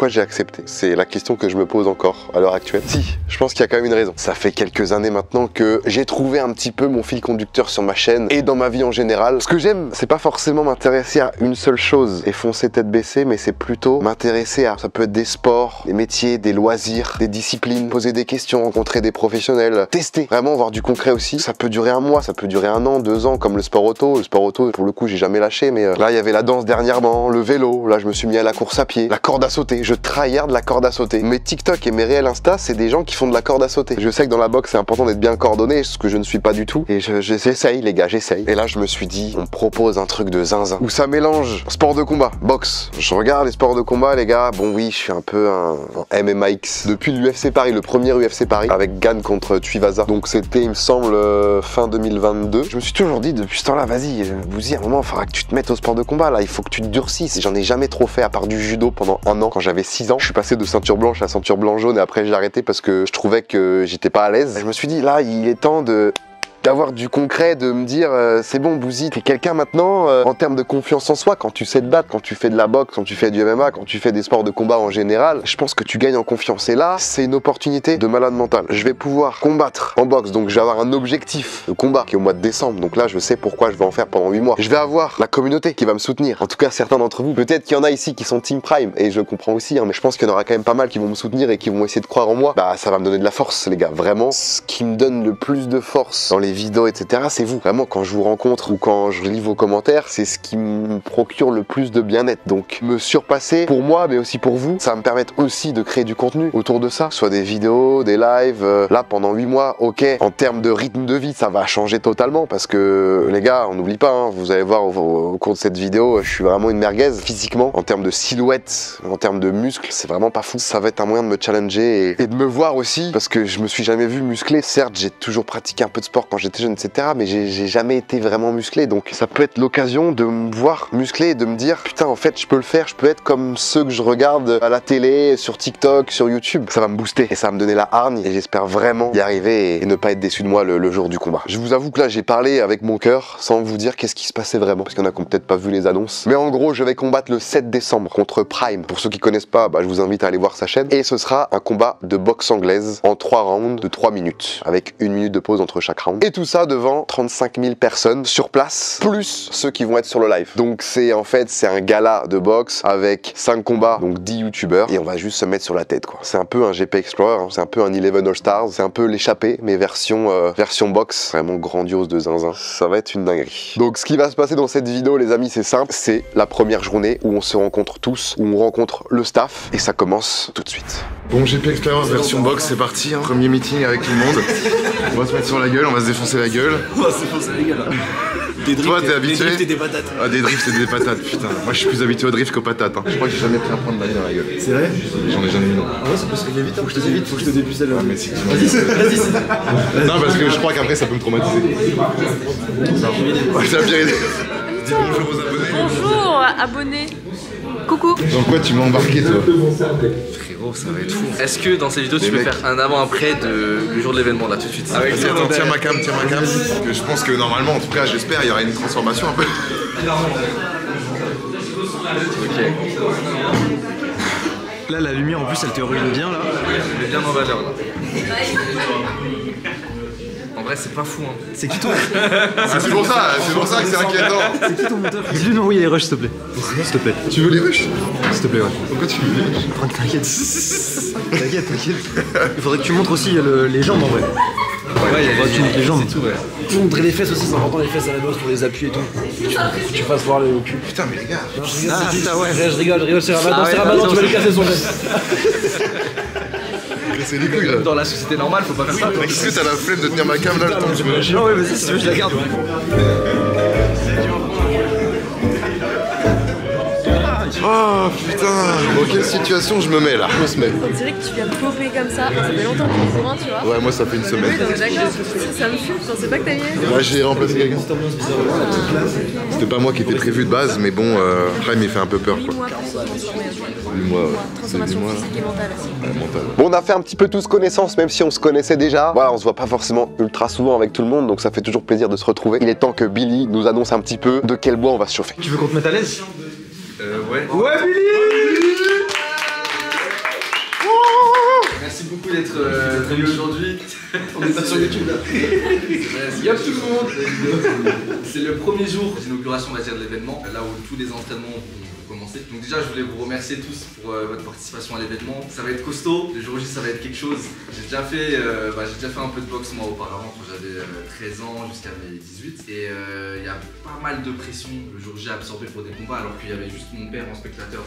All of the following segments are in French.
Pourquoi j'ai accepté? C'est la question que je me pose encore à l'heure actuelle. Si, je pense qu'il y a quand même une raison. Ça fait quelques années maintenant que j'ai trouvé un petit peu mon fil conducteur sur ma chaîne et dans ma vie en général. Ce que j'aime, c'est pas forcément m'intéresser à une seule chose et foncer tête baissée, mais c'est plutôt m'intéresser à, ça peut être des sports, des métiers, des loisirs, des disciplines, poser des questions, rencontrer des professionnels, tester, vraiment voir du concret aussi. Ça peut durer un mois, ça peut durer un an, 2 ans, comme le sport auto. Le sport auto, pour le coup, j'ai jamais lâché, mais là, il y avait la danse dernièrement, le vélo, là, je me suis mis à la course à pied, la corde à sauter. Je tryhard la corde à sauter. Mes TikTok et mes réels Insta, c'est des gens qui font de la corde à sauter. Je sais que dans la boxe, c'est important d'être bien coordonné, ce que je ne suis pas du tout. Et j'essaye, les gars, j'essaye. Et là, je me suis dit, on me propose un truc de zinzin où ça mélange sport de combat, boxe. Je regarde les sports de combat, les gars. Bon, oui, je suis un peu un MMAX depuis l'UFC Paris, le premier UFC Paris, avec Gann contre Tuivasa. Donc, c'était, il me semble, fin 2022. Je me suis toujours dit, depuis ce temps-là, vas-y, vous y, à un moment, il faudra que tu te mettes au sport de combat, là. Il faut que tu te durcisses. J'en ai jamais trop fait, à part du judo pendant un an. Quand j'avais 6 ans, je suis passé de ceinture blanche à ceinture blanc jaune et après j'ai arrêté parce que je trouvais que j'étais pas à l'aise. Je me suis dit, là, il est temps d'avoir du concret, de me dire c'est bon Bouzy, t'es quelqu'un maintenant en termes de confiance en soi, quand tu sais te battre, quand tu fais de la boxe, quand tu fais du MMA, quand tu fais des sports de combat en général, je pense que tu gagnes en confiance. Et là, c'est une opportunité de malade mental. Je vais pouvoir combattre en boxe, donc je vais avoir un objectif de combat qui est au mois de décembre, donc là je sais pourquoi je vais en faire pendant 8 mois. Je vais avoir la communauté qui va me soutenir, en tout cas certains d'entre vous. Peut-être qu'il y en a ici qui sont Team Prime, et je comprends aussi, hein, mais je pense qu'il y en aura quand même pas mal qui vont me soutenir et qui vont essayer de croire en moi. Bah ça va me donner de la force les gars, vraiment. Ce qui me donne le plus de force dans les vidéos, etc., c'est vous. Vraiment, quand je vous rencontre ou quand je lis vos commentaires, c'est ce qui me procure le plus de bien-être. Donc, me surpasser pour moi, mais aussi pour vous, ça va me permettre aussi de créer du contenu autour de ça, soit des vidéos, des lives. Là, pendant 8 mois, ok, en termes de rythme de vie, ça va changer totalement parce que, les gars, on n'oublie pas, hein, vous allez voir au cours de cette vidéo, je suis vraiment une merguez physiquement, en termes de silhouette, en termes de muscles, c'est vraiment pas fou. Ça va être un moyen de me challenger et de me voir aussi, parce que je me suis jamais vu musclé. Certes, j'ai toujours pratiqué un peu de sport quand j'étais jeune, etc., mais j'ai jamais été vraiment musclé, donc ça peut être l'occasion de me voir musclé et de me dire putain en fait je peux le faire, je peux être comme ceux que je regarde à la télé, sur TikTok, sur YouTube. Ça va me booster et ça va me donner la hargne et j'espère vraiment y arriver et ne pas être déçu de moi le jour du combat. Je vous avoue que là j'ai parlé avec mon cœur sans vous dire qu'est-ce qui se passait vraiment, parce qu'il y en a qui ont peut-être pas vu les annonces, mais en gros je vais combattre le 7 décembre contre Prime. Pour ceux qui connaissent pas, bah, je vous invite à aller voir sa chaîne, et ce sera un combat de boxe anglaise en 3 rounds de 3 minutes avec 1 minute de pause entre chaque round, et tout ça devant 35 000 personnes sur place, plus ceux qui vont être sur le live. Donc c'est en fait, c'est un gala de boxe avec 5 combats, donc 10 youtubeurs, et on va juste se mettre sur la tête quoi. C'est un peu un GP Explorer, hein, c'est un peu un 11 All Stars, c'est un peu l'échappée, mais version boxe, vraiment grandiose de zinzin. Ça va être une dinguerie. Donc ce qui va se passer dans cette vidéo les amis, c'est simple, c'est la première journée où on se rencontre tous, où on rencontre le staff, et ça commence tout de suite. Bon, GP Experience version boxe, c'est parti, hein. Premier meeting avec tout le monde. On va se mettre sur la gueule, on va se défoncer la gueule. On va se défoncer les gars là. Des drifts, toi, t'es habitué? Des drifts et des patates. Ah, des drifts et des patates, putain. Moi, je suis plus habitué aux drifts qu'aux patates. Hein. Je crois que j'ai jamais pris un point de balle dans la gueule. C'est vrai? J'en ai jamais eu. Ah ouais, ça peut se régler vite, faut que je te dise vite, faut que je te dépuce celle-là. Ah, mais c'est Vas-y. Non, parce que je crois qu'après, ça peut me traumatiser. Ouais, c'est la pire idée. Dis bonjour aux abonnés. Bonjour, abonnés. Coucou. Dans quoi tu m'as embarqué, toi? Frérot, ça va être fou. Est-ce que dans cette vidéo, tu peux faire un avant-après du jour de l'événement, là, tout de suite? Avec attends, tiens ma cam. Que je pense que normalement, en tout cas, j'espère, il y aura une transformation un peu. Ok. Là, la lumière en plus, elle te ruine bien là. Elle est bien en valeur, là. En vrai, c'est pas fou, hein. C'est qui toi? C'est pour ça que c'est inquiétant. C'est qui ton monteur? Dis-lui d'envoyer les rushs s'il te plaît. S'il te plaît. Tu veux les rushs? S'il te plaît, ouais. Pourquoi tu veux les rushs? Franck, t'inquiète. T'inquiète. Il faudrait que tu montres aussi les jambes en vrai. Ouais, il faudrait que tu montres les jambes. C'est tout, ouais. Montrer les fesses aussi, c'est important les fesses à la bosse pour les appuis et tout. Faut que tu fasses voir le cul. Putain, mais les gars. Non, putain, ouais. Je rigole, c'est Ramadan, tu vas lui casser son geste. C'est les couilles là. Dans la société normale, faut pas faire ça. Est-ce que t'as la flemme de tenir ma cam là le temps que tu veux? Non, ouais, vas-y, si tu veux, je la garde. Oh putain, dans quelle situation je me mets là? On se met. On dirait que tu viens de popper comme ça fait longtemps que tu es courant, tu vois. Ouais, moi ça fait une semaine. Oui, donc d'accord, ça me fume, je pensais pas que t'allais. Là j'ai remplacé quelqu'un. C'était pas moi qui était prévu de base, mais bon, Prime il fait un peu peur quoi. 8 mois pour se transformer, ok. 8 mois, ouais. Transformation physique et mentale aussi. Ouais, mental. Bon, on a fait un petit peu tous connaissance, même si on se connaissait déjà. Voilà, on se voit pas forcément ultra souvent avec tout le monde, donc ça fait toujours plaisir de se retrouver. Il est temps que Billy nous annonce un petit peu de quel bois on va se chauffer. Tu veux qu'on te mette à l'aise? Ouais. Ouais, Billy! d'être venu aujourd'hui. On est pas sur YouTube là. Y'a tout le monde. C'est le premier jour d'inauguration, on va dire, de l'événement, là où tous les entraînements vont commencer. Donc déjà, je voulais vous remercier tous pour votre participation à l'événement. Ça va être costaud. Le jour J, ça va être quelque chose. J'ai déjà fait un peu de boxe moi auparavant quand j'avais 13 ans jusqu'à mes 18. Et il y a pas mal de pression le jour J à absorber pour des combats alors qu'il y avait juste mon père en spectateur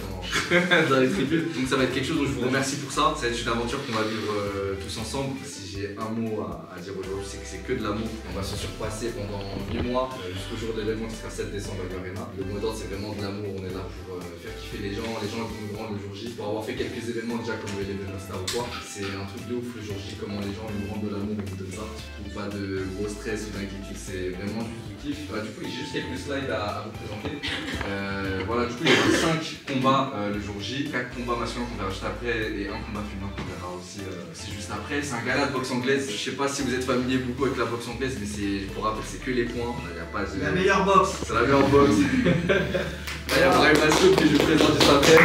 dans les tribunes. Donc ça va être quelque chose, donc je vous remercie pour ça. Ça va être une aventure qu'on va vivre tous ensemble. Si j'ai un mot à dire aujourd'hui, c'est que c'est que de l'amour. On va se surpasser pendant 8 mois jusqu'au jour de l'événement qui sera 7 décembre à l'Arena. Le mot d'ordre, c'est vraiment de l'amour. On est là pour faire kiffer les gens vont nous rendre le jour J. Pour avoir fait quelques événements déjà comme l'événement Star ou quoi, c'est un truc de ouf le jour J, comment les gens nous rendent de l'amour et nous donnent ça. Ou pas de gros stress ou d'inquiétude, c'est vraiment du kiff. Du coup, j'ai juste quelques slides à vous présenter. Voilà, du coup, il y aura 5 combats le jour J, 4 combats masculins qu'on verra juste après et un combat féminin qu'on verra aussi juste après. C'est un gala de boxe anglaise. Je sais pas si vous êtes familier beaucoup avec la boxe anglaise, mais pour rappel, c'est que les points. Il y a pas de... La meilleure boxe. C'est la meilleure boxe. Il y a Brahim Asloum que je présente juste après.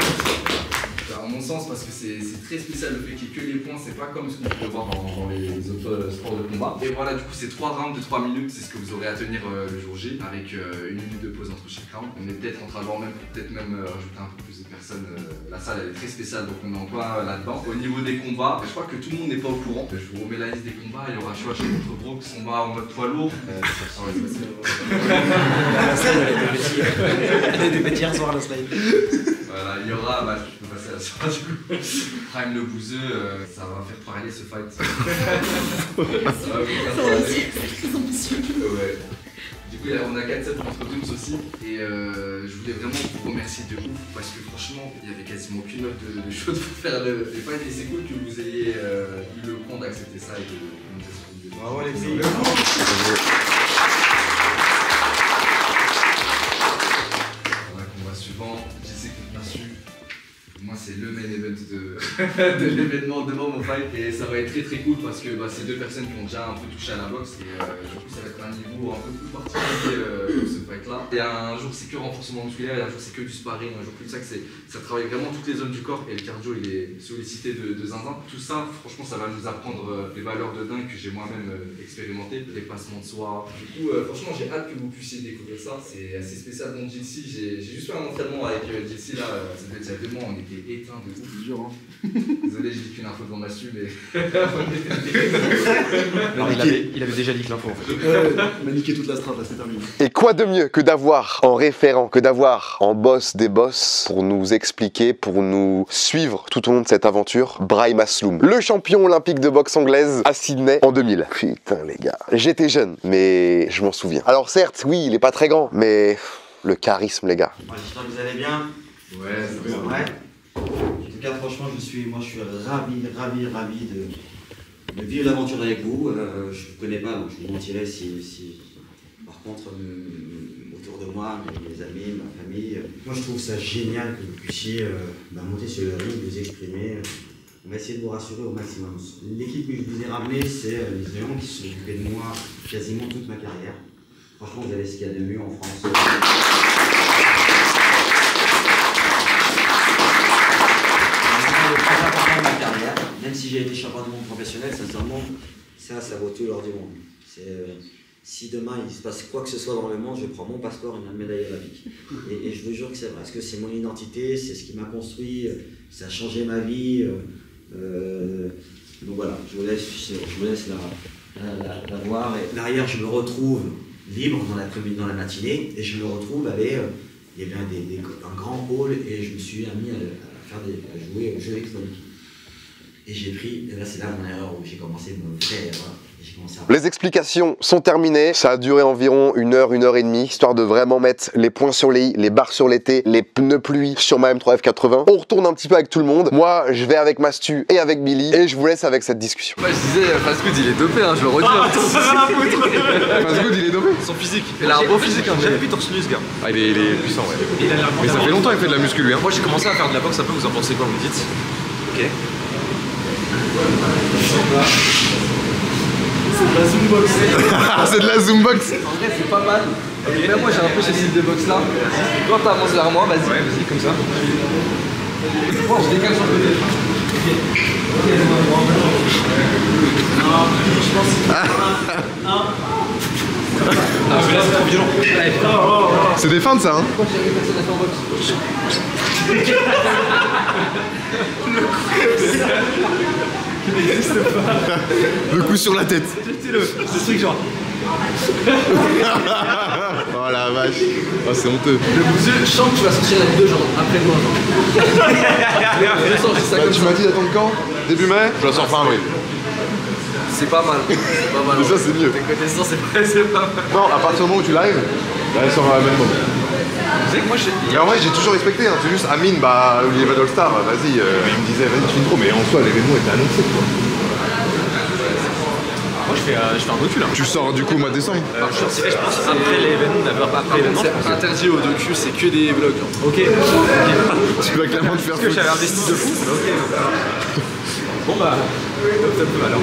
À mon sens, parce que c'est très spécial le fait qu'il y ait que les points, c'est pas comme ce qu'on peut voir dans les autres sports de combat. Et voilà, du coup, c'est 3 rounds de 3 minutes, c'est ce que vous aurez à tenir le jour J, avec 1 minute de pause entre chaque round. On est peut-être en train de voir même, peut-être même rajouter un peu plus de personnes. La salle, elle est très spéciale, donc on est en plein là-dedans. Au niveau des combats, je crois que tout le monde n'est pas au courant. Je vous remets la liste des combats, il y aura Chouache contre Brooks, combat en mode poids lourd. La salle, elle était petite hier soir, la slide. Voilà, il y aura, je peux passer à la soirée du coup. Prime le bouseux, ça va faire parler ce fight. Ça va C'est ambitieux. Ouais. Du coup, on a 4-7 contre Dooms aussi. Et je voulais vraiment vous remercier de ouf parce que franchement, il n'y avait quasiment aucune note de chaude pour faire les fights. Et c'est cool que vous ayez eu le temps d'accepter ça et de nous faire cette vidéo. Bravo les filles. Suivant, JC contre Masu. Moi c'est le main event de l'événement devant mon fight et ça va être très cool parce que c'est 2 personnes qui ont déjà un peu touché à la boxe et du coup ça va être un niveau un peu plus particulier pour ce fight là. Et un jour c'est que renforcement musculaire et un jour c'est que du sparring, un jour plus ça que ça travaille vraiment toutes les zones du corps et le cardio il est sollicité de zinzin. Tout ça franchement ça va nous apprendre les valeurs de dingue que j'ai moi-même expérimenté, les placements de soi. Du coup franchement j'ai hâte que vous puissiez découvrir ça, c'est assez spécial dans JC. J'ai juste fait un entraînement avec JC là, ça devait être il y a 2 mois, on était éteint de ouf. Dur, hein. Désolé, j'ai dit qu'une info devant Masu, mais. Alors, il avait déjà dit que l'info en fait. Il m'a niqué toute la strat, là, c'est terminé. Et quoi de mieux que d'avoir en référent, que d'avoir en boss des boss pour nous expliquer, pour nous suivre tout au long de cette aventure, Brahim Asloum, le champion olympique de boxe anglaise à Sydney en 2000. Putain les gars, j'étais jeune, mais je m'en souviens. Alors certes, oui, il est pas très grand, mais le charisme les gars. J'espère que vous allez bien. Ouais, c'est vrai. En tout cas, franchement, je suis ravi de vivre l'aventure avec vous. Je ne vous connais pas, donc je vous mentirais si par contre, autour de moi, mes amis, ma famille. Moi, je trouve ça génial que vous puissiez monter sur le ring, vous exprimer. On va essayer de vous rassurer au maximum. L'équipe que je vous ai ramenée, c'est les gens qui se sont occupés de moi quasiment toute ma carrière. Franchement, vous avez ce qu'il y a de mieux en France. Très important de ma carrière, même si j'ai été champion du monde professionnel, sincèrement, ça vaut tout l'or du monde. Si demain il se passe quoi que ce soit dans le monde, je prends mon passeport et ma médaille olympique. Et je vous jure que c'est vrai, parce que c'est mon identité, c'est ce qui m'a construit, ça a changé ma vie. Donc voilà, je vous laisse la voir. Et derrière, je me retrouve libre dans la matinée et je me retrouve avec il y avait un grand hall et je me suis mis à jouer au jeu électronique. Et j'ai pris, et là c'est là mon erreur où j'ai commencé ma vraie erreur. Les explications sont terminées, ça a duré environ 1 heure, 1 heure et demie, histoire de vraiment mettre les points sur les i, les barres sur les t, les pneus pluie sur ma M3F80. On retourne un petit peu avec tout le monde, moi je vais avec Mastu et avec Billy, et je vous laisse avec cette discussion. Moi je disais, Fastgood il est dopé, hein, je le redis. Fastgood il est dopé. Son physique. Il a un beau physique, hein. J'avais vu torse nu ce gars. Ah, il est puissant, ouais. Il a l'air Mais ça fait longtemps qu'il fait de la muscu lui, hein. Moi j'ai commencé à faire de la boxe un peu, vous en pensez quoi, vous me dites? Ok. C'est de la zoombox. C'est de la zoombox. En vrai c'est pas mal. Okay. Même moi j'ai un peu ce style de boxe là. Quand t'avances vers moi, vas-y. Ouais, vas-y comme ça. Bon, je décale sur le côté. Ok. mais là c'est trop violent. C'est des feintes ça hein. Le coup sur la tête. C'est le truc genre. Oh la vache. Oh c'est honteux. Le bouseux, je sens que tu vas sortir la vidéo genre après moi. Je sens juste ça comme Tu ça. m'as dit d'attendre quand? Début mai? Je la sors fin avril. C'est pas mal. C'est pas mal. Mais ça c'est mieux. Tes connaissances, c'est pas mal. Non, à partir du moment où tu l'arrives, elle sort à la même moment. Tu sais que moi je. Mais en vrai j'ai toujours respecté, hein. C'est juste Amine, bah il va dans le Star, vas-y, il me disait vas-y tu filmes trop, mais en soi l'événement était annoncé quoi. Moi je fais un docu là. Tu sors du coup au mois de décembre? Je pense après l'événement, après l'événement. C'est interdit au docu, c'est que des vlogs. Ok. Tu vas clairement te faire Parce que j'avais investi de fou. Ok. Bon bah, top alors.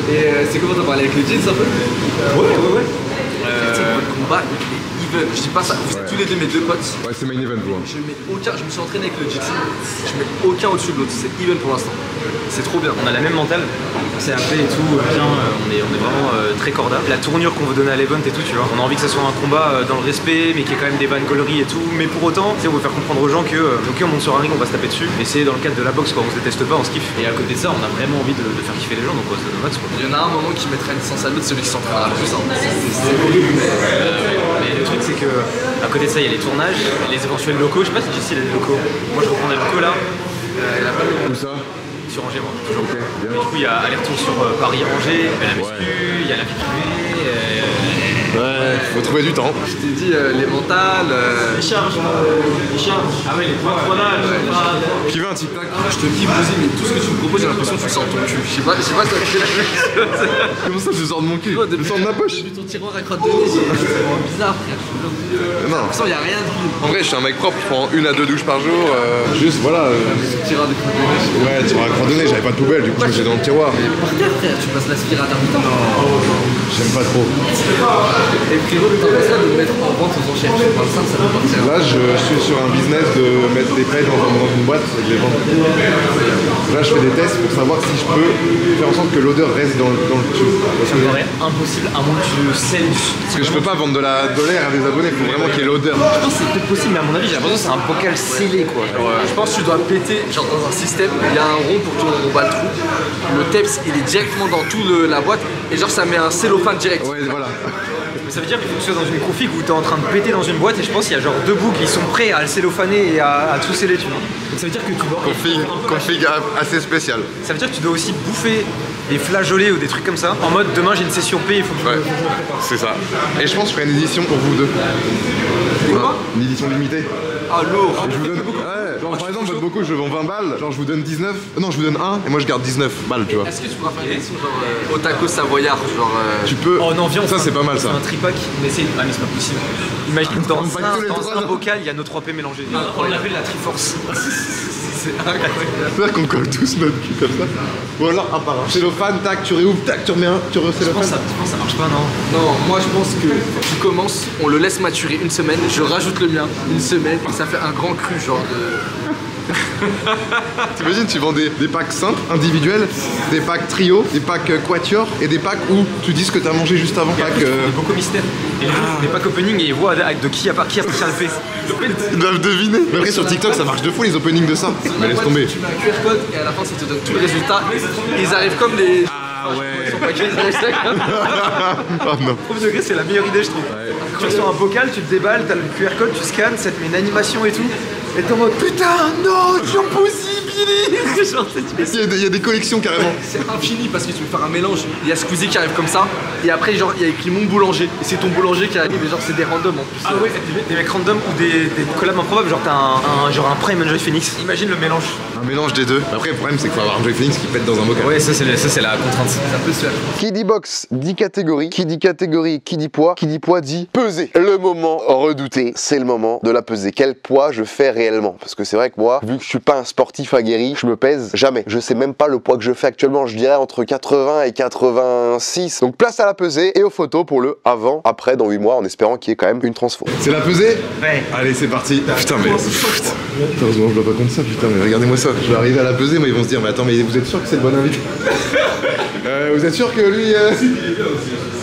Et c'est comment t'as parlé avec les jeans un peu? Ouais. Votre combat, even. Je dis pas ça, vous êtes tous les deux mes deux potes. Ouais c'est main event vous. Je mets aucun, je me suis entraîné avec le jiu-jitsu, je mets aucun au-dessus de l'autre, c'est even pour l'instant. C'est trop bien. On a la même mentale, on s'est appelé et tout, bien, on est vraiment très corda. La tournure qu'on veut donner à l'event et tout, tu vois. On a envie que ça soit un combat dans le respect, mais qui est quand même des vannes gauleries et tout. Mais pour autant, tu sais, on veut faire comprendre aux gens que, ok, on monte sur un ring, on va se taper dessus. Mais c'est dans le cadre de la boxe, quoi. On se déteste pas, on se kiffe. Et à côté de ça, on a vraiment envie de faire kiffer les gens, donc on va se donner au max, quoi. Il y en a un moment qui mettra une licence à l'autre, celui qui s'entraînera le plus. Hein. C'est horrible. Mais le truc, c'est que à côté de ça, il y a les tournages, les éventuels locaux. Je sais pas si Jessie a des locaux. Moi, je reprends des locaux là. Il a pas le Où ça? Sur Angers, moi, toujours. Ok, bien. Du coup, il y a aller-retour sur Paris-Angers, la muscu, il y a la vie privée. Ouais, faut trouver du temps. Je t'ai dit les mentales. Les charges. Ah ouais, les tournages. Qui veut un tic-tac? Je te dis, Bouzy, mais tout ce que tu me proposes, j'ai l'impression que tu le sors de ton cul. Je sais pas si t'as fait la même chose. Comment ça je sors de mon cul? Je sors de ma poche? Depuis ton tiroir à crotte de nez, c'est vraiment bizarre, frère. Non. De toute façon, il y a rien de vide. En vrai je suis un mec propre, je prends 1 à 2 douches par jour. Juste voilà. Tiroir de crotte de nez. Ouais, tu m'as cordonné, j'avais pas de poubelle, du coup je me dans le tiroir. Par terre, frère, tu passes l'aspirateur putain. J'aime pas trop. Et frérot, t'as pensé à de mettre en vente aux enchères. Tu parles ça va partir. Là je suis sur un business de mettre des pailles dans une boîte et de les vendre. Là je fais des tests pour savoir si je peux faire en sorte que l'odeur reste dans le tube. Ça me paraît impossible à moins que tu le selles. Parce que je peux pas vendre de l'air à des abonnés, il faut vraiment qu'il y ait l'odeur. Je pense que c'est peut-être possible, mais à mon avis, j'ai l'impression que c'est un bocal scellé quoi. Je pense que tu dois péter, genre dans un système, il y a un rond pour que on bat le trou. Le TEPS il est directement dans toute la boîte et genre ça met un cellophane direct. Ouais voilà. Mais ça veut dire qu'il faut que tu sois dans une config où tu es en train de péter dans une boîte et je pense qu'il y a genre 2 bouts qui sont prêts à le cellophaner et à tout sceller, tu vois. Donc ça veut dire que tu dois. Config assez spécial. Ça veut dire que tu dois aussi bouffer des flageolets ou des trucs comme ça. En mode demain j'ai une session P, il faut que Ouais, c'est ça. Et je pense que je ferai une édition pour vous deux. Quoi? Une édition limitée. Ah lourd. Je vous donne. Ouais, genre par exemple, votre Boko, je le vends 20 balles. Genre, je vous donne 19. Non, je vous donne 1 et moi je garde 19 balles, tu vois. Est-ce que tu pourras faire une édition genre Otaco Savoyard, genre Tu peux. Oh non, viens, on ça, fait c'est pas mal ça. un tripack, mais c'est. Ah, mais c'est pas possible. Imagine dans On pack tous les trois, un non. bocal, il y a nos 3 P mélangés. On l'appelle la Triforce. c'est incroyable. C'est-à-dire qu'on colle tous notre cul comme ça. Ou alors un par un. Cellophane, tac, tu réouvres, tac, tu remets un, tu Je pense que recélophane. ça marche pas, non? Non, moi je pense que tu commences, on le laisse maturer une semaine, je rajoute le mien une semaine et ça fait un grand cru genre de. T'imagines, tu vends des packs simples, individuels, des packs trio, des packs quatuor et des packs où tu dis ce que t'as mangé juste avant. Et après, tu fais des bocaux mystères. Et les gens font des packs opening et ils voient de qui a appartient le fait. Ils doivent deviner. Mais après sur TikTok ça marche de fou les openings de ça. Mais laisse tomber. Tu mets un QR code et à la fin ça te donne tout le résultat. Et ils arrivent comme les. Ah ouais. Ils sont pas qu'ils arrivent Oh non. Premier degré, c'est la meilleure idée, je trouve. Tu reçois un bocal, tu le déballes, t'as le QR code, tu scannes, ça te met une animation et tout. Et t'es en mode putain, non, c'est impossible, genre, Il y a des collections carrément. C'est infini parce que tu veux faire un mélange. Il y a Squeezie qui arrive comme ça. Et après, genre, il y a écrit mon boulanger. Et c'est ton boulanger qui arrive. Et genre, c'est des randoms en plus. Ah ouais, des mecs random ou des collabs improbables, genre t'as un Prime Enjoy Phoenix. Imagine le mélange. Un mélange des deux. Après le problème c'est qu'il faut avoir un Joy Phoenix qui pète dans un bocal. Ouais, ça c'est la contrainte. Ça peut se faire. Qui dit boxe dit catégorie, qui dit catégorie, qui dit poids dit peser. Le moment redouté, c'est le moment de la pesée. Quel poids je fais réellement. Parce que c'est vrai que moi, vu que je suis pas un sportif aguerri, je me pèse jamais. Je sais même pas le poids que je fais actuellement, je dirais entre 80 et 86. Donc place à la pesée et aux photos pour le avant, après dans 8 mois, en espérant qu'il y ait quand même une transfo. C'est la pesée? Ouais. Allez, c'est parti. Putain, mais. Putain, heureusement, je dois pas compter ça, putain, mais regardez-moi ça. Je vais arriver à la pesée, moi, ils vont se dire, mais attends, mais vous êtes sûr que c'est le bon invité? Vous êtes sûr que lui.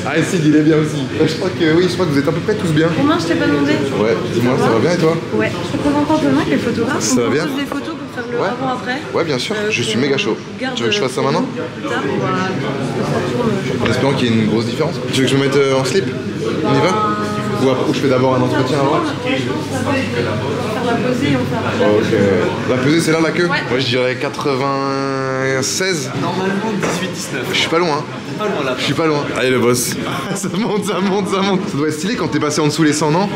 Ah, Sid, il est bien aussi. Je crois que oui, je crois que vous êtes à peu près tous bien. Romain, je t'ai pas demandé. Ouais, dis-moi, ça va bien et toi? Ouais, je te présente Antonin qui est photographe. Ça va bien? On pose des photos pour faire le Ouais. avant-après. Ouais, bien sûr, je suis méga chaud. Tu veux que je fasse ça maintenant? Plus tard, on va... En espérant qu'il y ait une grosse différence. Tu veux que je me mette en slip? On y va? Ou après, je fais d'abord un entretien avant? Faire la pesée et on fait Ok. La pesée, c'est là la queue? Ouais. Moi, je dirais 96. Normalement 18-19. Je suis pas loin. Pas loin là. Je suis pas loin. Allez le boss. Ça monte, ça monte, ça monte. Ça doit être stylé quand t'es passé en dessous les 100, non?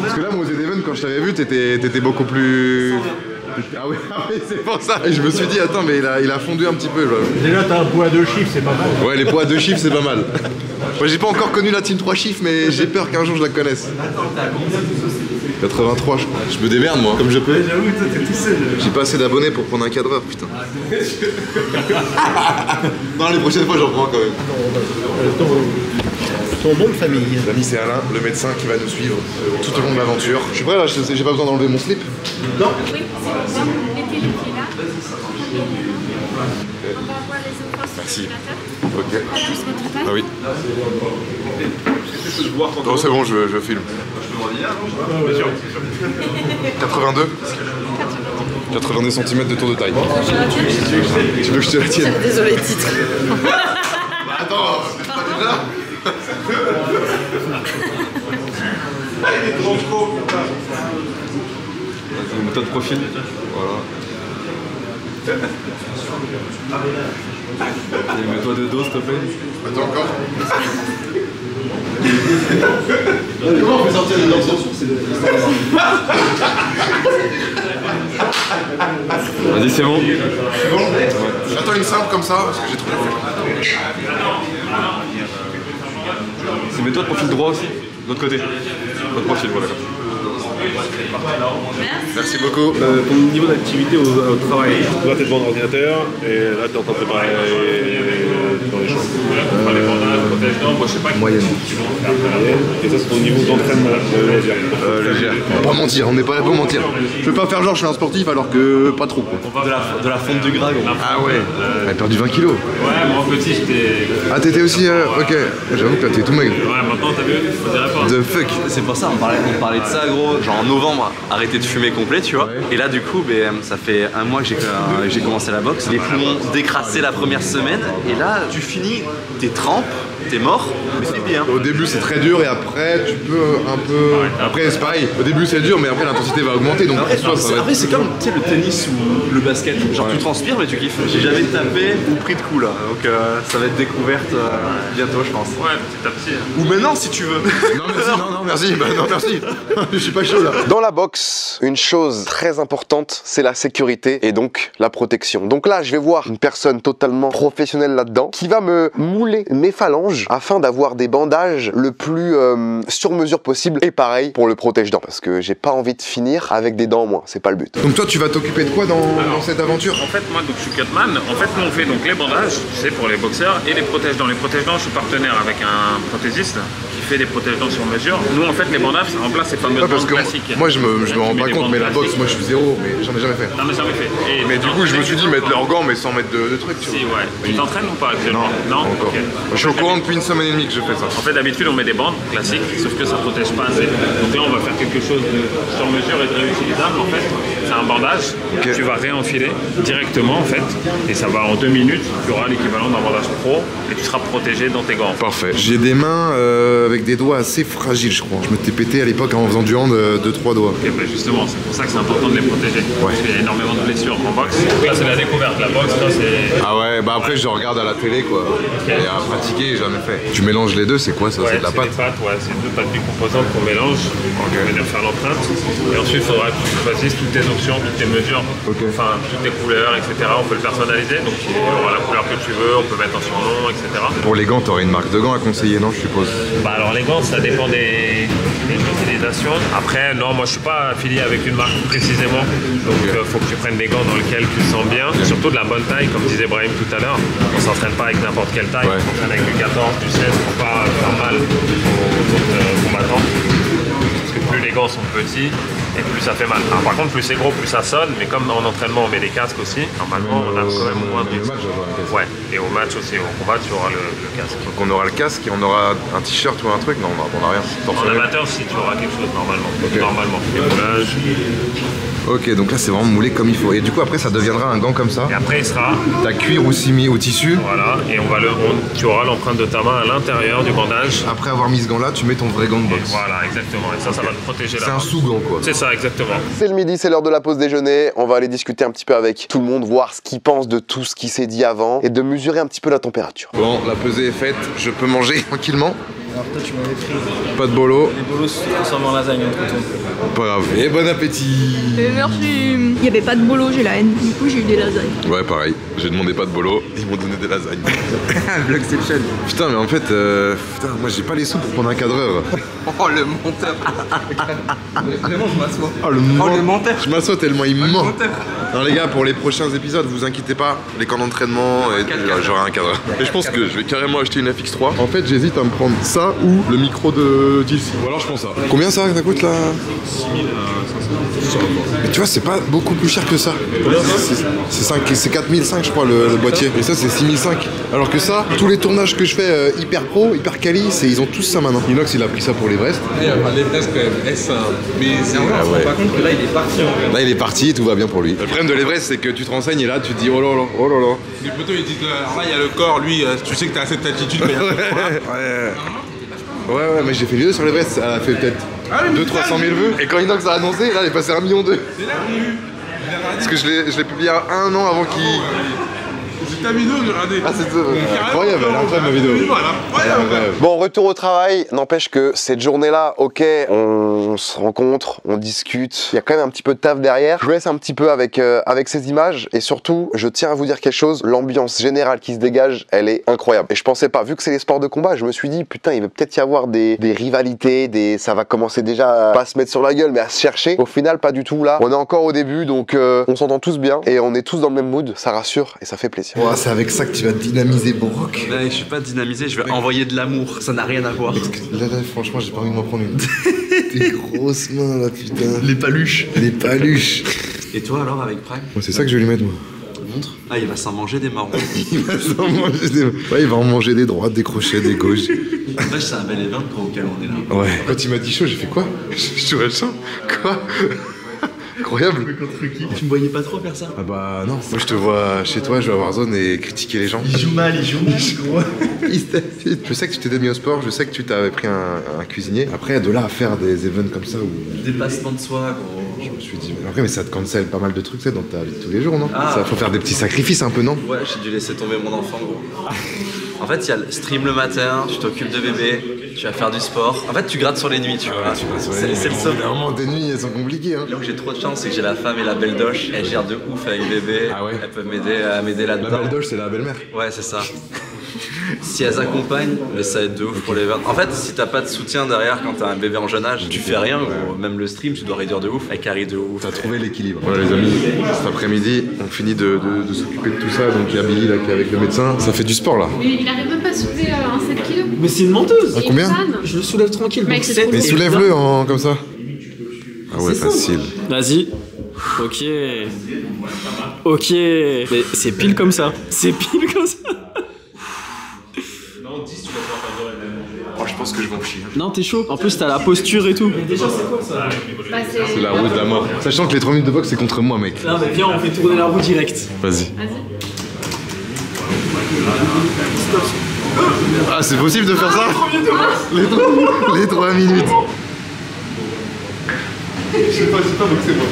Parce que là, moi, aux Even, quand je t'avais vu, t'étais beaucoup plus... Ah oui, c'est pour ça. Et je me suis dit, attends, mais il a fondu un petit peu. Déjà, t'as un poids à 2 chiffres, c'est pas mal. Ouais, les poids à 2 chiffres, c'est pas mal. Moi, j'ai pas encore connu la team 3 chiffres, mais j'ai peur qu'un jour je la connaisse. 83, je crois. Je me démerde, moi, comme je peux. J'avoue, toi, t'es tout seul. J'ai pas assez d'abonnés pour prendre un cadreur, putain. Non, les prochaines fois, j'en prends quand même. Ton nom de famille. Les amis, c'est Alain, le médecin qui va nous suivre tout au long de l'aventure. Je suis prêt là, j'ai pas besoin d'enlever mon slip. Non. Oui, c'est bon. Mettez les pieds là. On va voir les enfants sur Merci. l'ordinateur. Ok. Juste votre taille. Ah oui. Oh, c'est bon, je filme. 82 82 cm de tour de taille. Tu veux que je te la tienne? Désolé, titre. Attends, méthode profil. Voilà. Et mets-toi de dos, s'il te plaît. Attends encore. Comment on fait sortir les dents sur ces deux? Vas-y, c'est bon. C'est bon? Ouais. J'attends une simple comme ça, parce que j'ai trop bien fait. C'est mets-toi de profil droit aussi, de l'autre côté. Votre profil, voilà. Merci beaucoup. Ton niveau d'activité au travail, tu dois être devant l'ordinateur et là tu es en train de préparer dans les champs. Moyenne. Et ça c'est ton niveau d'entraînement légère. Légère. On va pas mentir, on n'est pas là pour mentir. Je veux pas faire genre je suis un sportif alors que pas trop. De la fonte de gras, gros. Ah ouais. Elle a perdu 20 kilos. Ouais, moi petit j'étais. Ah t'étais aussi ok. J'avoue que là t'es tout maigre. Ouais, maintenant t'as vu, on dirait pas. The fuck. C'est pour ça, on parlait de ça, gros. Genre en novembre, arrêter de fumer complet, tu vois. Ouais. Et là, du coup, ça fait un mois que j'ai commencé la boxe. Les poumons décrassés la première semaine. Et là, tu finis, t'es trempe, t'es mort, mais c'est bien. Au début c'est très dur et après tu peux un peu... Après c'est pareil, au début c'est dur mais après l'intensité va augmenter donc Après, pour toi, ça va après, être... c'est comme tu sais, le tennis ou le basket. Genre tu transpires mais tu kiffes. J'ai jamais tapé ou pris de coups là. Donc ça va être découverte bientôt, je pense. Ouais, petit à petit. Ou maintenant si tu veux. Non merci, non merci, bah non merci. Je suis pas chaud là. Dans la boxe, une chose très importante, c'est la sécurité et donc la protection. Donc là, je vais voir une personne totalement professionnelle là-dedans qui va me mouler mes phalanges afin d'avoir des bandages le plus sur mesure possible. Et pareil pour le protège-dents, parce que j'ai pas envie de finir avec des dents en moins, c'est pas le but. Donc toi tu vas t'occuper de quoi dans cette aventure? En fait, moi, donc, je suis cutman. En fait, nous, on fait donc les bandages, tu sais, pour les boxeurs et les protège-dents. Les protège-dents, je suis partenaire avec un prothésiste qui fait des protège-dents sur mesure. Nous, en fait, les bandages, ça remplace ces fameuses Parce bandes que classiques. moi je me rends Tu mets pas des compte bandes mais la boxe classiques. moi je suis zéro mais j'en ai jamais fait. Non, mais jamais fait. Et Mais tu du coup je me suis dit t'entraînes, mettre leurs gants mais sans mettre de trucs tu Si, vois. ouais. Tu t'entraînes ou pas actuellement? Non, pas encore. Ok. Je suis au courant depuis une semaine et demie que je fais ça. En fait, d'habitude, on met des bandes classiques, sauf que ça protège pas assez. Donc là, on va faire quelque chose de sur mesure et de réutilisable. En fait, c'est un bandage que tu vas réenfiler directement, en fait, et ça va en 2 minutes. Tu auras l'équivalent d'un bandage pro et tu seras protégé dans tes gants. Parfait. J'ai des mains avec des doigts assez fragiles je crois. Je me t'ai pété à l'époque en faisant du hand de 3 doigts. Et ben justement, c'est pour ça que c'est important de les protéger. Parce qu'il y a énormément de blessures en boxe. Là, c'est la découverte. La boxe, là, c'est. Ah ouais, bah après je regarde à la télé quoi. Et à pratiquer, j'ai jamais fait. Tu mélanges les deux, c'est quoi ça? Ouais, C'est de la pâte? des pâtes, ouais, c'est 2 pâtes bicomposantes qu'on mélange pour venir faire l'empreinte. Et ensuite, il faudra que tu choisisses toutes tes options dimensions, toutes tes mesures, enfin toutes tes couleurs, etc. On peut le personnaliser, donc il aura la couleur que tu veux, on peut mettre un surnom, etc. Pour les gants, t'aurais une marque de gants à conseiller, non, je suppose? Bah alors les gants, ça dépend des utilisations. Après, non, moi je suis pas affilié avec une marque précisément, donc faut que tu prennes des gants dans lesquels tu te sens bien, surtout de la bonne taille, comme disait Brahim tout à l'heure. On s'entraîne pas avec n'importe quelle taille, on s'entraîne avec du 14, du 16 pour pas faire mal aux autres combattants. Parce que plus les gants sont petits et plus ça fait mal. Alors, par contre, plus c'est gros, plus ça sonne, mais comme en entraînement on met des casques aussi, normalement on a quand même moins de risques. Ouais, et au match aussi, au combat tu auras le casque. Donc on aura le casque et on aura un t-shirt ou un truc? Non, on a rien. En amateur, si tu auras quelque chose normalement. Normalement, des moulages. Ok, donc là c'est vraiment moulé comme il faut. Et du coup après ça deviendra un gant comme ça. Et après il sera... T'as cuir aussi mis au tissu. Voilà, et tu auras l'empreinte de ta main à l'intérieur du bandage. Après avoir mis ce gant là, tu mets ton vrai gant de boxe. Voilà, exactement. Et ça va te protéger la main. C'est un sous-gant quoi. C'est ça, exactement. C'est le midi, c'est l'heure de la pause déjeuner. On va aller discuter un petit peu avec tout le monde, voir ce qu'ils pensent de tout ce qui s'est dit avant et de mesurer un petit peu la température. Bon, la pesée est faite, je peux manger tranquillement. Alors toi tu m'avais pris Pas de bolo. les bolos se transforment en lasagne entre temps. Pas grave. Et bon appétit. Merci. Il n'y avait pas de bolo, j'ai la haine. Du coup, j'ai eu des lasagnes. Ouais, pareil. J'ai demandé pas de bolo, ils m'ont donné des lasagnes. Vlogception. Putain, mais en fait, putain, moi j'ai pas les sous pour prendre un cadreur. Oh le monteur. Vraiment je m'assois. Oh le menteur. Je m'assois tellement il ment. Non les gars, pour les prochains épisodes, vous inquiétez pas, les camps d'entraînement, j'aurai un cadreur. Et je pense que je vais carrément acheter une FX3. En fait, j'hésite à me prendre ça ou le micro de Tilsi. Ou alors je prends ça. Combien ça coûte là? 6500. Mais tu vois, c'est pas beaucoup plus cher que ça. C'est 4005 je crois le boîtier. Et ça c'est 6005. Alors que ça, tous les tournages que je fais hyper pro, hyper quali, ils ont tous ça maintenant. Inox il a pris ça pour l'Everest. Il y a pas l'Everest quand même, S1. Mais c'est vrai, on se rend pas compte que là il est parti en fait. Là il est parti, tout va bien pour lui. Le problème de l'Everest c'est que tu te renseignes et là tu te dis oh là là, oh là là. Les potos ils disent alors là il y a le corps, lui tu sais que t'as à cette altitude quand il y a Ouais, mais j'ai fait vidéo sur l'Everest, elle a fait peut-être 200-300 000 vues. Et quand Inox a annoncé, là elle est passée à 1,2 million. Parce que je l'ai publié un an avant qu'il... C'est ta vidéo, j'ai regardé. Ah, c'est incroyable, elle est incroyable ma vidéo. Bon, retour au travail, n'empêche que cette journée-là, ok, on se rencontre, on discute, il y a quand même un petit peu de taf derrière. Je vous laisse un petit peu avec ces images et surtout, je tiens à vous dire quelque chose, l'ambiance générale qui se dégage, elle est incroyable. Et je pensais pas, vu que c'est les sports de combat, je me suis dit, putain, il va peut-être y avoir des rivalités, ça va commencer déjà à pas se mettre sur la gueule, mais à se chercher. Au final, pas du tout là. On est encore au début, donc on s'entend tous bien et on est tous dans le même mood, ça rassure et ça fait plaisir. Oh, c'est avec ça que tu vas dynamiser Brock. Là, je suis pas dynamisé, je vais envoyer de l'amour, ça n'a rien à voir. Là, franchement, j'ai pas envie de m'en prendre une. Tes grosses mains là, putain. Les paluches. Les paluches. Et toi alors avec Prime? Moi, c'est ça que je vais lui mettre, moi. Montre. Ah, il va s'en manger des marrons. Il va s'en manger des... Ouais, il va en manger des droites, des crochets, des gauches. En fait, c'est un bel event auquel on est là. Ouais. Quand il m'a dit chaud, j'ai fait quoi? Je te le sens. Quoi? Incroyable. Tu me voyais pas trop faire ça? Ah bah non. Moi je te vois chez toi jouer à Warzone et critiquer les gens. Il joue mal, gros. Je sais que tu t'étais mis au sport, je sais que tu t'avais pris un cuisinier. Après de là à faire des events comme ça où... Dépassement de soi, gros. Je me suis dit, mais après mais ça te cancelle pas mal de trucs ça, dans ta vie de tous les jours, non? Ah. Ça faut faire des petits sacrifices un peu, non? Ouais, j'ai dû laisser tomber mon enfant, gros. En fait, il y a le stream le matin, tu t'occupes de bébé, tu vas faire du sport. En fait, tu grattes sur les nuits, tu vois. C'est le somme. Vraiment, des nuits, elles sont compliquées. Hein. Là où j'ai trop de chance, c'est que j'ai la femme et la belle doche. Elles gèrent de ouf avec bébé. Ah ouais. Elles peuvent m'aider là-dedans. La belle doche, c'est la belle-mère. Ouais, c'est ça. Si elles accompagnent, mais ça aide de ouf pour les verts. En fait, si t'as pas de soutien derrière quand t'as un bébé en jeune âge, tu fais rien, ou même le stream, tu dois réduire de ouf. Elle carry de ouf. T'as trouvé l'équilibre. Voilà les amis, cet après-midi, on finit de s'occuper de tout ça. Donc il y a Billy là qui est avec le médecin. Ça fait du sport là. Mais il arrive même pas à soulever un 7 kilos. Mais c'est une menteuse. À combien? Je le soulève tranquille. Mec, c'est trop Mais soulève-le comme ça. Ah ouais, facile. Vas-y. Ok. Ok. Mais c'est pile comme ça. C'est pile comme ça. Oh, je pense que je vais en chier. Non, t'es chaud. En plus, t'as la posture et tout. Mais déjà, c'est quoi ça? Bah, C'est la roue de la mort. Sachant que les 3 minutes de boxe, c'est contre moi, mec. Non, mais viens, on fait tourner la roue direct. Vas-y. Vas-y. Ah, c'est possible de faire ça? Les 3 minutes. Je sais pas, donc c'est bon.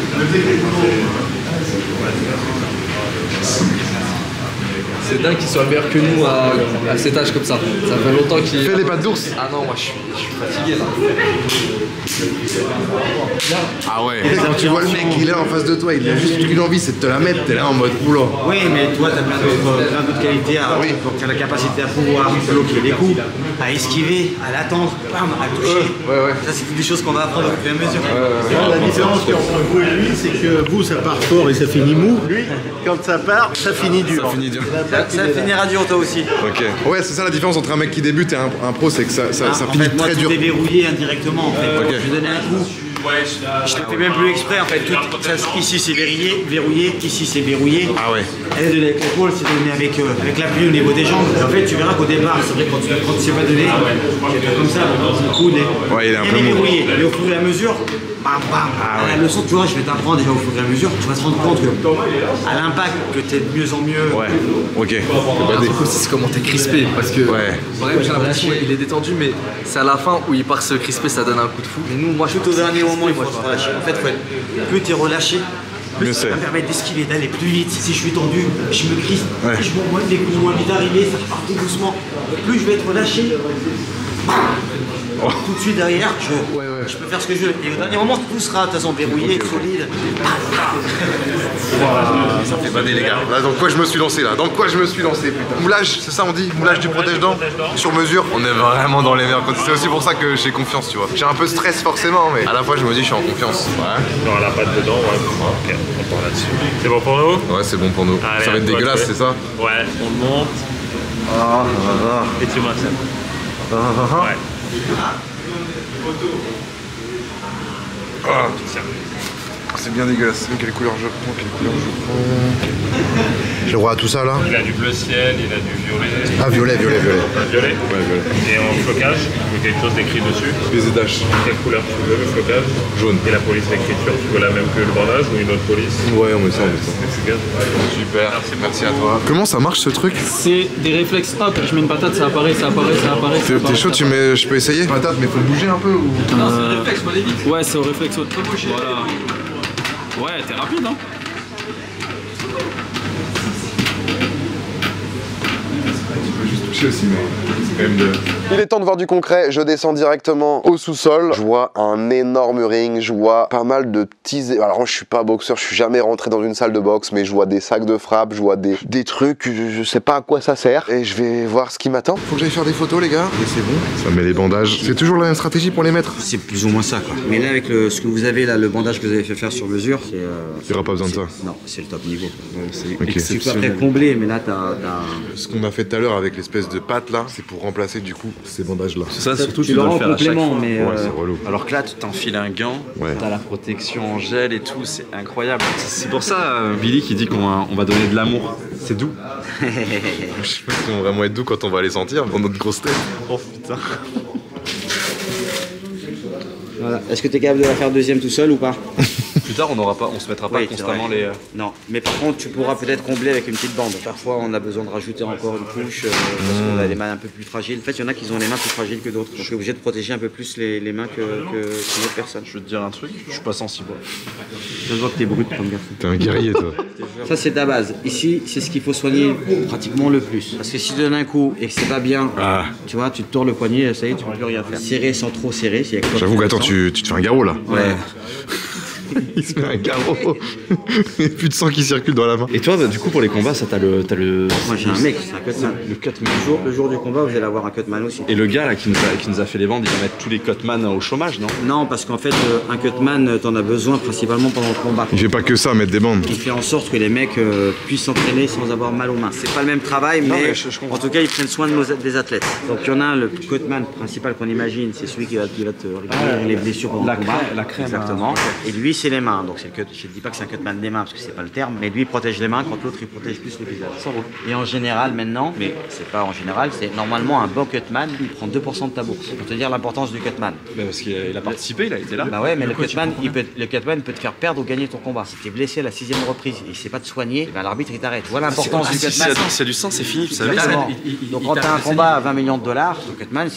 C'est dingue qu'il soit meilleur que nous à cet âge comme ça. Ça fait longtemps qu'il... Fais les pattes d'ours. Ah non, moi je suis fatigué là. Ah ouais. Quand tu vois le mec, il est en face de toi, il a juste une envie, c'est de te la mettre, t'es là en mode oula. Oui, mais toi, t'as plein d'autres qualités. Donc, t'as la capacité à pouvoir bloquer les coups, à esquiver, à l'attendre, à toucher. Ouais. Ça, c'est toutes des choses qu'on va apprendre au fur et à mesure. La différence entre vous et lui, c'est que vous, ça part fort et ça finit mou. Lui, quand ça part, ça finit dur. Ça finira dur, toi aussi. Ok. Ouais, c'est ça la différence entre un mec qui débute et un pro, c'est que ça finit très dur. Moi, tu t'es verrouillé indirectement, en fait. Ok. Je vais donner un coup. Je te fais même plus exprès en fait. Ici c'est verrouillé, ici c'est verrouillé. Ah ouais. Elle est donnée avec l'épaule, c'est donné avec l'appui au niveau des jambes. En fait, tu verras qu'au départ, c'est vrai quand tu sais pas donner, tu fais comme ça, le coude il est un peu verrouillé. Mais au fur et à mesure, bam bam. La leçon, tu vois, je vais t'apprendre déjà au fur et à mesure. Tu vas te rendre compte que à l'impact, que t'es de mieux en mieux. Ouais. Ok. Le truc aussi, c'est comment t'es crispé. Parce que vraiment, j'ai l'impression qu'il est détendu, mais c'est à la fin où il part se crisper, ça donne un coup de fou. Mais nous, moi, tout au dernier moment, il faut être relâché. En fait, plus t'es relâché, plus ça va me permettre d'esquiver, d'aller plus vite. Si je suis tendu, je me crispe. Si je vois les coups moins vite arriver, ça repart tout doucement. Plus je vais être relâché, tout de suite derrière, je peux faire ce que je veux. Et au dernier moment, tout sera de toute façon verrouillé, solide. Ça fait bader les gars. Là, dans quoi je me suis lancé là? Dans quoi je me suis lancé, putain. Moulage, c'est ça on dit? Moulage du protège-dents sur mesure. On est vraiment dans les meilleurs conditions. C'est aussi pour ça que j'ai confiance, tu vois. J'ai un peu de stress forcément, mais à la fois je me dis je suis en confiance. Ouais. Dans la patte dedans, ok, on part là-dessus. C'est bon pour nous? Ouais, c'est bon pour nous. Allez, ça va être dégueulasse, c'est ça? Ouais, on le monte. Et tu vois ça. Ouais. C'est bien dégueulasse. Quelle couleur je prends? J'ai le droit à tout ça là? Il a du bleu ciel, il a du violet. Ah, violet. Violet? Ouais, violet. Et en flocage, tu veux quelque chose d'écrit dessus? PZH. Quelle couleur tu veux le flocage? Jaune. Et la police d'écriture, tu veux la même que le bandage ou une autre police? Ouais, on met ça, Super, merci à toi. Comment ça marche ce truc? C'est des réflexes. Hop, je mets une patate, ça apparaît. T'es chaud, je peux essayer? Patate, mais faut bouger un peu ou? Non, c'est le réflexe, faut aller vite. Ouais, c'est au réflexe. Voilà. Ouais, t'es rapide, hein? Aussi, mais c'est quand même de... Il est temps de voir du concret, je descends directement au sous-sol. Je vois un énorme ring, je vois pas mal de petits... Alors je suis pas boxeur, je suis jamais rentré dans une salle de boxe, mais je vois des sacs de frappe, je vois des trucs, je sais pas à quoi ça sert. Et je vais voir ce qui m'attend. Faut que j'aille faire des photos les gars. Et c'est bon. Ça met les bandages. C'est toujours la même stratégie pour les mettre? C'est plus ou moins ça quoi. Mais là avec ce que vous avez là, le bandage que vous avez fait faire sur mesure, c'est... Il n'y aura pas besoin de ça? Non, c'est le top niveau. Okay. Tu peux après combler, mais là t'as... Ce qu'on a fait tout à l'heure avec l'espèce de pâte là, c'est pour remplacer du coup ces bandages là. Ça surtout tu dois le faire à chaque fois. Mais c'est relou. Alors que là tu t'enfiles un gant, t'as la protection en gel et tout, c'est incroyable. C'est pour ça Billy qui dit qu'on va donner de l'amour. C'est doux. Je sais pas si on va vraiment être doux quand on va les sentir dans notre grosse tête. Oh putain. Voilà. Est-ce que tu es capable de la faire deuxième tout seul ou pas? Plus tard, on se mettra pas constamment les... Non, mais par contre, tu pourras peut-être combler avec une petite bande. Parfois, on a besoin de rajouter encore une couche parce qu'on a les mains un peu plus fragiles. En fait, il y en a qui ont les mains plus fragiles que d'autres. Donc, je suis obligé de protéger un peu plus les mains que une autre personne. Je veux te dire un truc, je suis pas sensible. Je vois que t'es brut comme garçon. T'es un guerrier, toi. Ça, c'est ta base. Ici, c'est ce qu'il faut soigner pratiquement le plus. Parce que si tu donnes un coup et que c'est pas bien, tu vois, tu te tords le poignet, ça y est, tu peux plus rien faire. Serrer sans trop serrer. J'avoue qu'attends, tu te fais un garrot là. Ouais. Il se met un garrot. Il n'y a plus de sang qui circule dans la main. Et toi, du coup, pour les combats, ça t'as le... Moi, j'ai un mec, c'est un cutman. Le cutman. Le jour du combat, vous allez avoir un cutman aussi. Et le gars là qui nous a fait les bandes, il va mettre tous les cutman au chômage, non? Non, parce qu'en fait, un cutman, t'en as besoin principalement pendant le combat. Il fait pas que ça, mettre des bandes. Il fait en sorte que les mecs puissent s'entraîner sans avoir mal aux mains. C'est pas le même travail, mais en tout cas, ils prennent soin des athlètes. Donc il y en a un, le cutman principal qu'on imagine, c'est celui qui va te récupérer les blessures pendant le combat. La crème. Exactement. Et lui, c'est les mains. Donc je ne dis pas que c'est un cutman des mains parce que c'est pas le terme, mais lui il protège les mains quand l'autre il protège plus le visage. Et en général maintenant, mais c'est pas en général, c'est normalement un bon cutman, il prend 2% de ta bourse. Pour te dire l'importance du cutman. Bah parce qu'il a participé, il a été là. Bah ouais, mais le cutman peut te faire perdre ou gagner ton combat. Si tu es blessé à la 6e reprise et il sait pas te soigner, ben l'arbitre il t'arrête. Voilà l'importance du cutman. Si du sang, c'est fini, vous savez. Donc quand tu as un combat à 20 millions de dollars, le cutman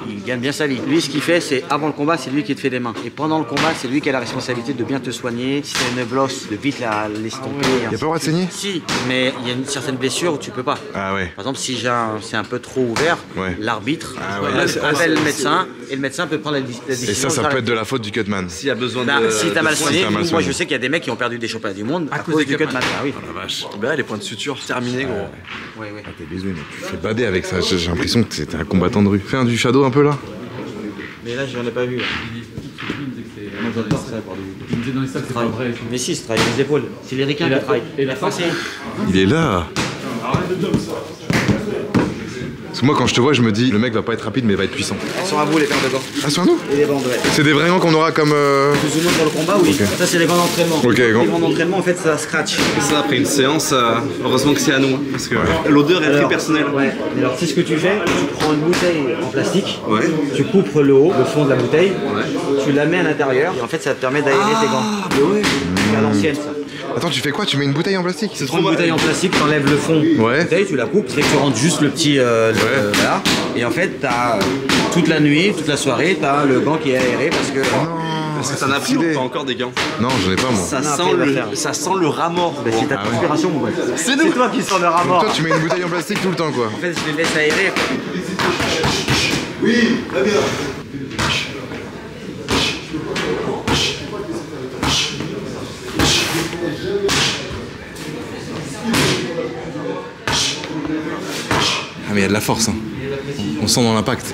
il gagne bien sa vie. Lui ce qu'il fait, c'est avant le combat, c'est lui qui te fait les mains. Et pendant le combat, c'est lui qui a la responsabilité qualité de bien te soigner. Si t'as une blosse, de vite la l'estomper. Y'a pas le droit de saigner? Si, mais il y a une certaine blessure où tu peux pas. Ah ouais. Par exemple, si c'est un peu trop ouvert, l'arbitre appelle le médecin et le médecin peut prendre la décision. Et ça peut être de la faute du cutman. S'il y a besoin si t'as mal soigné, moi je soigné. sais qu'il y a des mecs qui ont perdu des championnats du monde à cause du cutman. Ah oui. Oh la vache. Bah les points de suture terminés gros. Ouais, ouais. Ah, t'es baisé, mec. Tu fais bader avec ça. J'ai l'impression que t'es un combattant de rue. Fais un du shadow un peu là. Mais là, j'en ai pas vu. Là. Moi, j'adore ça. Il me disait dans les salles, c'est pas vrai. Mais si, c'est travailler les épaules. C'est les ricains qui travaillent. Et la force. Il est là. Parce que moi, quand je te vois, je me dis, le mec va pas être rapide, mais il va être puissant. Elles sont à vous, les paires de gants. Ah, sur nous? Et les bandes, ouais. C'est des vrais gants qu'on aura comme. Plus ou moins pour le combat, oui. Okay. Ça, c'est les gants d'entraînement. Ok, les gants d'entraînement, en fait, ça scratch. Et ça, après une séance, heureusement que c'est à nous. Hein, parce que l'odeur est très personnelle. Ouais. Alors, c'est ce que tu fais. Tu prends une bouteille en plastique. Ouais. Tu coupes le haut, le fond de la bouteille. Ouais. Tu la mets à l'intérieur. Et en fait, ça te permet d'aérer tes gants. Ah, ouais. À l'ancienne, ça. Attends, tu fais quoi? Tu mets une bouteille en plastique? Tu prends une bouteille en plastique, t'enlèves le fond de la bouteille, tu la coupes, c'est que tu rentres juste le petit là. Et en fait, t'as toute la nuit, toute la soirée, t'as le gant qui est aéré parce que. Parce que t'en as plus ou pas encore des gants? Non, j'en ai pas moi. Ça sent le rat mort. Bah, c'est ta transpiration, mon pote. C'est toi qui sens le rat mort. Toi, tu mets une bouteille en plastique tout le temps, quoi. En fait, je les laisse aérer. Oui, très bien. Ah mais il y a de la force, hein. On sent dans l'impact.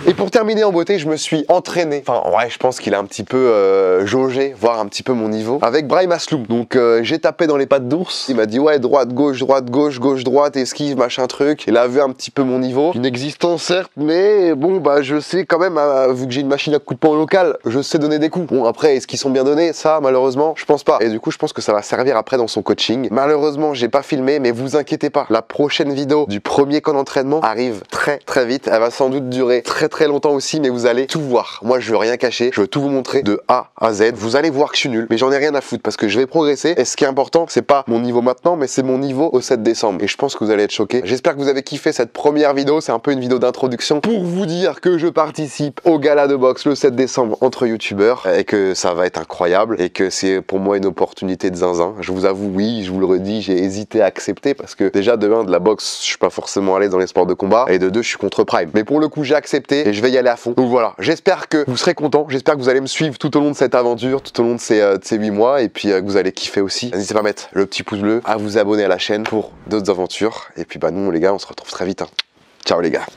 Et pour terminer en beauté, je me suis entraîné. Enfin, ouais, je pense qu'il a un petit peu jaugé, voir un petit peu mon niveau, avec Brahim Asloum. Donc, j'ai tapé dans les pattes d'ours. Il m'a dit, ouais, droite, gauche, gauche, droite, esquive, machin truc. Il a vu un petit peu mon niveau. Une existence, certes, mais bon, bah, je sais quand même, vu que j'ai une machine à coups de poing locale, je sais donner des coups. Bon, après, est-ce qu'ils sont bien donnés? Ça, malheureusement, je pense pas. Et du coup, je pense que ça va servir après dans son coaching. Malheureusement, j'ai pas filmé, mais vous inquiétez pas. La prochaine vidéo du premier camp d'entraînement arrive très, très vite. Elle va sans doute durer très, très longtemps aussi, mais vous allez tout voir. Moi, je veux rien cacher, je veux tout vous montrer de A à Z. Vous allez voir que je suis nul, mais j'en ai rien à foutre parce que je vais progresser. Et ce qui est important, c'est pas mon niveau maintenant, mais c'est mon niveau au 7 décembre. Et je pense que vous allez être choqués. J'espère que vous avez kiffé cette première vidéo. C'est un peu une vidéo d'introduction pour vous dire que je participe au gala de boxe le 7 décembre entre youtubeurs et que ça va être incroyable et que c'est pour moi une opportunité de zinzin. Je vous avoue, oui, je vous le redis, j'ai hésité à accepter parce que déjà de 1, de la boxe, je suis pas forcément à l'aise dans les sports de combat et de 2, je suis contre Prime. Mais pour le coup, j'ai accepté et je vais y aller à fond. Donc voilà, j'espère que vous serez contents, j'espère que vous allez me suivre tout au long de cette aventure, tout au long de ces 8 mois et puis que vous allez kiffer aussi. N'hésitez pas à mettre le petit pouce bleu, à vous abonner à la chaîne pour d'autres aventures et puis bah nous les gars, on se retrouve très vite. Hein. Ciao les gars.